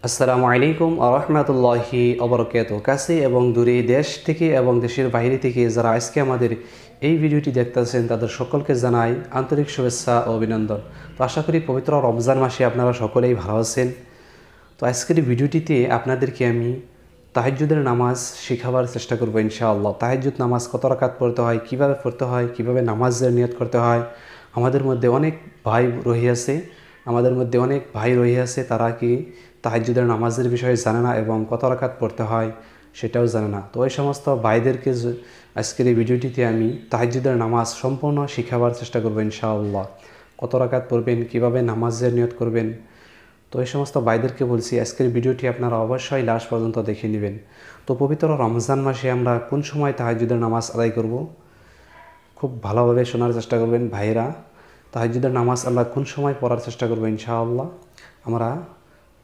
আসসালামু আলাইকুম আরহামতুল্লাহি অবরকাতুহু। কাছে এবং দূরে, দেশ থেকে এবং দেশের বাইরে থেকে যারা আজকে আমাদের এই ভিডিওটি দেখতেছেন তাদের সকলকে জানাই আন্তরিক শুভেচ্ছা ও অভিনন্দন। তো আশা করি পবিত্র রমজান মাসে আপনারা সকলেই ভালো আছেন। তো আজকের এই ভিডিওটিতে আপনাদেরকে আমি তাহাজ্জুদের নামাজ শেখাবার চেষ্টা করবো ইনশাআল্লাহ। তাহাজ্জুদ নামাজ কত রাকাত পড়তে হয়, কিভাবে পড়তে হয়, কিভাবে নামাজের নিয়ত করতে হয়। আমাদের মধ্যে অনেক ভাই রহিয়াছে তারা কি তাহাজ্জুদের নামাজের বিষয়ে জানে না এবং কত রাকাত পড়তে হয় সেটাও জানে না। তো ওই সমস্ত ভাইদেরকে আজকের এই ভিডিওটিতে আমি তাহাজ্জুদের নামাজ সম্পূর্ণ শেখাবার চেষ্টা করবো ইনশাআল্লাহ। কত রাকাত পড়বেন, কিভাবে নামাজের নিয়ত করবেন। তো এই সমস্ত ভাইদেরকে বলছি আজকের ভিডিওটি আপনারা অবশ্যই লাস্ট পর্যন্ত দেখে নেবেন। তো পবিত্র রমজান মাসে আমরা কোন সময় তাহাজ্জুদের নামাজ আদায় করব, খুব ভালোভাবে শোনার চেষ্টা করবেন ভাইরা। তাহাজ্জুদের নামাজ আমরা কোন সময় পড়ার চেষ্টা করবো ইনশাআল্লাহ। আমরা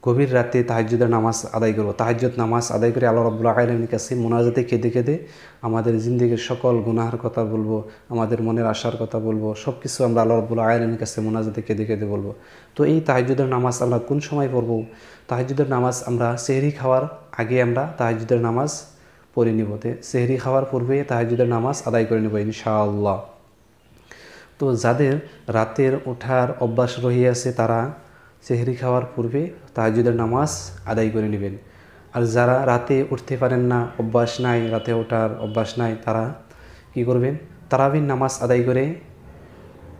গভীর রাতে তাহাজ্জুদের নামাজ আদায় করব। তাহাজ্জুদ নামাজ আদায় করে আল্লাহ রাব্বুল আলামিনের কাছে মুনাজাতে কেঁদে কেঁদে আমাদের জিন্দেগির সকল গুনাহের কথা বলবো, আমাদের মনের আশার কথা বলবো, সব কিছু আমরা আল্লাহ রাব্বুল আলামিনের কাছে মুনাজাতে কেঁদে কেঁদে বলবো। তো এই তাহাজ্জুদের নামাজ আমরা কোন সময় পড়ব? তাহাজ্জুদের নামাজ আমরা সেহরি খাওয়ার আগে আমরা তাহাজ্জুদের নামাজ পড়ে নিব। সেহরি খাওয়ার পূর্বে তাহাজ্জুদের নামাজ আদায় করে নেব ইনশাআল্লাহ। তো যাদের রাতের ওঠার অভ্যাস রহিয়াছে তারা সেহরি খাওয়ার পূর্বে তাহাজ্জুদের নামাজ আদায় করে নেবেন। আর যারা রাতে উঠতে পারেন না, অভ্যাস নাই, রাতে ওঠার অভ্যাস নাই, তারা কি করবেন? তারাবির নামাজ আদায় করে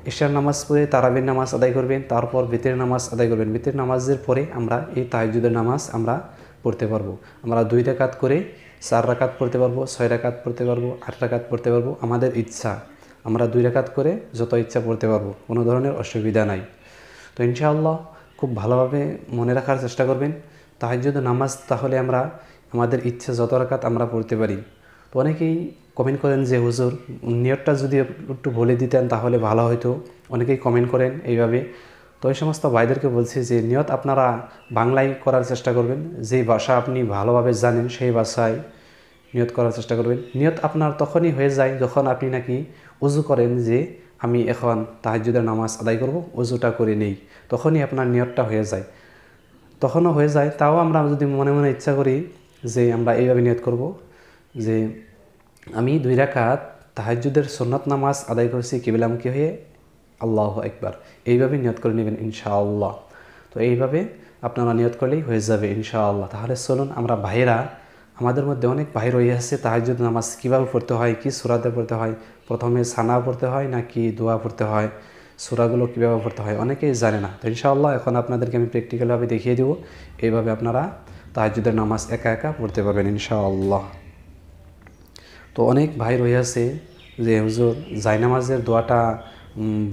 ঈশার নামাজ পড়ে তারাবির নামাজ আদায় করবেন, তারপর বেতের নামাজ আদায় করবেন। বেতের নামাজের পরে আমরা এই তাহাজ্জুদের নামাজ আমরা পড়তে পারবো। আমরা 2 রাকাত করে 4 রাকাত পড়তে পারবো, 6 রাকাত পড়তে পারবো, 8 রাকাত পড়তে পারবো, আমাদের ইচ্ছা। আমরা 2 রাকাত করে যত ইচ্ছা পড়তে পারবো, কোনো ধরনের অসুবিধা নাই। তো ইনশাআল্লাহ খুব ভালোভাবে মনে রাখার চেষ্টা করবেন তাহাজ্জুদের নামাজ। তাহলে আমরা আমাদের ইচ্ছা যত রাকাত আমরা পড়তে পারি। তো অনেকেই কমেন্ট করেন যে হুজুর নিয়তটা যদি একটু বলে দিতেন তাহলে ভালো হতো, অনেকেই কমেন্ট করেন এইভাবে। তো এই সমস্ত ভাইদেরকে বলছি যে নিয়ত আপনারা বাংলায় করার চেষ্টা করবেন। যেই ভাষা আপনি ভালোভাবে জানেন সেই ভাষায় নিয়ত করার চেষ্টা করবেন। নিয়ত আপনার তখনই হয়ে যায় যখন আপনি নাকি উজু করেন যে আমি এখন তাহাজ্জুদের নামাজ আদায় করব, উজুটা করে নেই, তখনই আপনার নিয়তটা হয়ে যায়। তখনও হয়ে যায়, তাও আমরা যদি মনে মনে ইচ্ছা করি যে আমরা এইভাবে নিয়ত করব যে আমি 2 রাকাত তাহাজ্জুদের সুন্নাত নামাজ আদায় করেছি কিবলামুখী হয়ে, আল্লাহু আকবার, এইভাবে নিয়ত করে নেবেন ইনশাআল্লাহ। তো এইভাবে আপনারা নিয়ত করলেই হয়ে যাবে ইনশাআল্লাহ। তাহলে চলুন আমরা ভাইরা, আমাদের মধ্যে অনেক ভাই রয়েছে তাহাজ্জুদ নামাজ কীভাবে পড়তে হয়, কি সূরাতে পড়তে হয়, প্রথমে সানা পড়তে হয় নাকি দোয়া পড়তে হয়, সূরাগুলো কীভাবে পড়তে হয় অনেকেই জানে না। তো ইনশাআল্লাহ এখন আপনাদেরকে আমি প্র্যাকটিক্যালভাবে দেখিয়ে দেবো। এইভাবে আপনারা তাহাজ্জুদের নামাজ একা একা পড়তে পারবেন ইনশাআল্লাহ। তো অনেক ভাই রয়েছে যে হুজুর জায়নামাজের দোয়াটা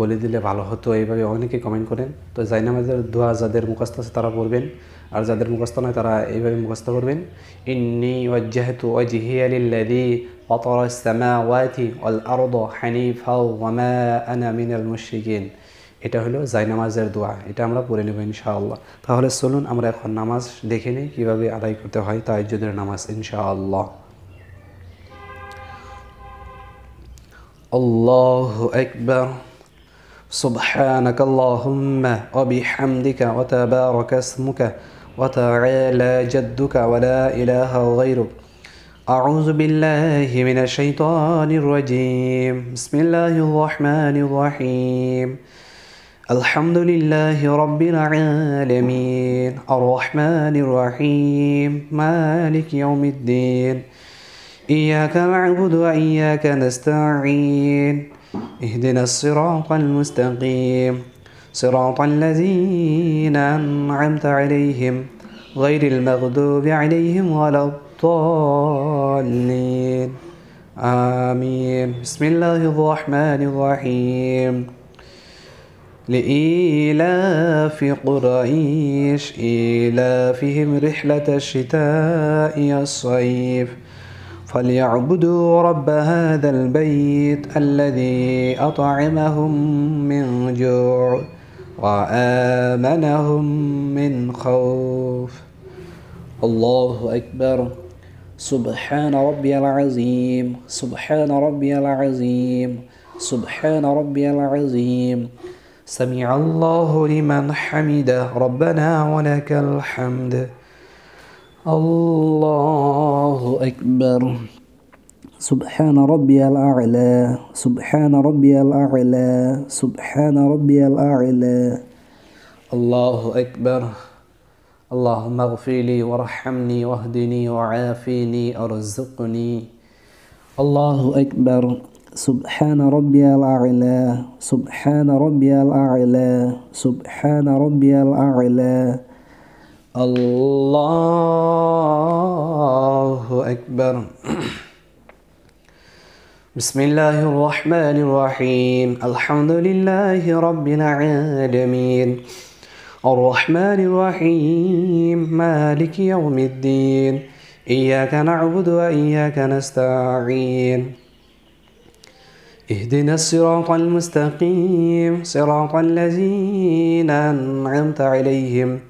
বলে দিলে ভালো হতো, এইভাবে অনেকে কমেন্ট করেন। তো জায়নামাজের দোয়া যাদের মুখস্থ আছে তারা পড়বেন, আর যাদের মুখস্থ নয় তারা এইভাবে মুখস্থ করবেন। ইন্নী ওয়াজ্জাহতু ওয়াজহিয়া লিল্লাযী ফাতারাস সামাওয়াতি ওয়াল আরদা হানিফাও ওয়া মা আনা মিনাল মুশরিকিন। এটা হলো জায়নামাজের দোয়া, এটা আমরা পড়ে নেব ইনশাআল্লাহ। তাহলে চলুন আমরা এখন নামাজ দেখে নিই কীভাবে আদায় করতে হয় তাহাজ্জুদের নামাজ ইনশাআল্লাহ। আল্লাহু আকবার। سبحانك اللهم وبحمدك وتبارك اسمك وتعالى جدك ولا إله غيرك. أعوذ بالله من الشيطان الرجيم. بسم الله الرحمن الرحيم. الحمد لله رب العالمين الرحمن الرحيم مالك يوم الدين إياك نعبد وإياك نستعين اهدنا الصراط المستقيم صراط الذين أنعمت عليهم غير المغضوب عليهم ولا الضالين آمين. بسم الله الرحمن الرحيم. لإيلاف قريش إيلافهم رحلة الشتاء والصيف فليعبدوا رب هذا البيت الذي أطعمهم من جوع وآمنهم من خوف. الله أكبر. سبحان ربي العظيم سبحان ربي العظيم سبحان ربي العظيم. سمع الله لمن حمده ربنا ولك الحمد. الله أكبر. سبحان ربي الأعلى، سبحان ربي الأعلى، سبحان ربي الأعلى. الله أكبر. اللهم اغفر لي وارحمني واهدني وعافني وارزقني. الله أكبر. سبحان ربي الأعلى، سبحان ربي الأعلى، سبحان ربي الأعلى. الله أكبر. بسم الله الرحمن الرحيم. الحمد لله رب العالمين، الرحمن الرحيم، مالك يوم الدين، إياك نعبد وإياك نستعين، اهدنا الصراط المستقيم، صراط الذين أنعمت عليهم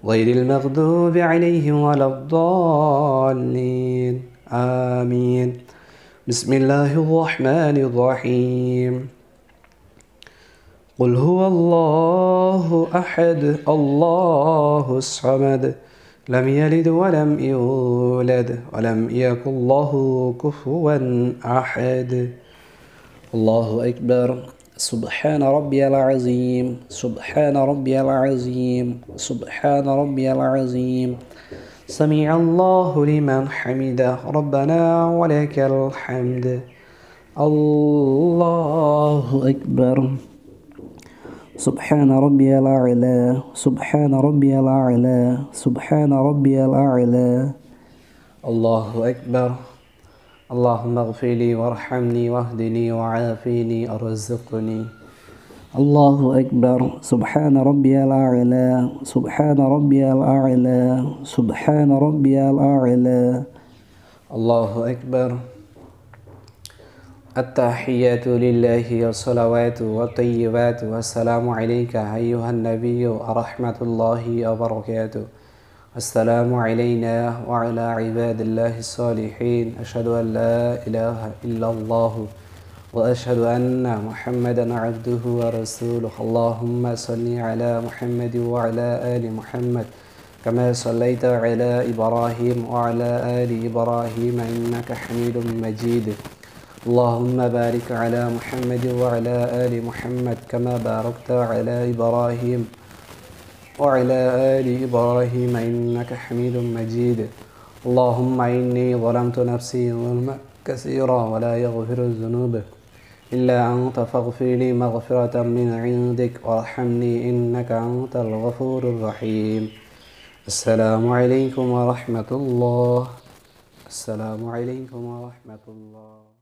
غير المغضوب عليهم ولا الضالين، آمين. بسم الله الرحمن الرحيم. قل هو الله أحد، الله الصمد، لم يلد ولم يولد ولم يكن له كفوا أحد. الله أكبر. سبحان ربي العظيم، سبحان ربي العظيم، سبحان ربي العظيم. سمع الله لمن حمده، ربنا ولك الحمد. الله أكبر. سبحان ربي الأعلى، سبحان ربي الأعلى، سبحان ربي الأعلى. الله أكبر. اللهم اغفر لي وارحمني واهدني وعافني وارزقني. الله أكبر. سبحان ربي الأعلى، سبحان ربي الأعلى، سبحان ربي الأعلى. الله أكبر. التحيات لله والصلوات والطيبات والسلام عليك أيها النبي ورحمة الله وبركاته. السلام علينا وعلى عباد الله الصالحين. أشهد أن لا إله إلا الله وأشهد أن محمدا عبده ورسوله. اللهم صل على محمد وعلى آل محمد كما صليت على إبراهيم وعلى آل إبراهيم إنك حميد مجيد. اللهم بارك على محمد وعلى آل محمد كما باركت على إبراهيم وعلى آل إبراهيم إنك حميد مجيد. اللهم إني ظلمت نفسي ظلما كثيرا ولا يغفر الذنوب إلا أنت، فاغفر لي مغفرة من عندك وارحمني إنك أنت الغفور الرحيم. السلام عليكم ورحمة الله. السلام عليكم ورحمة الله.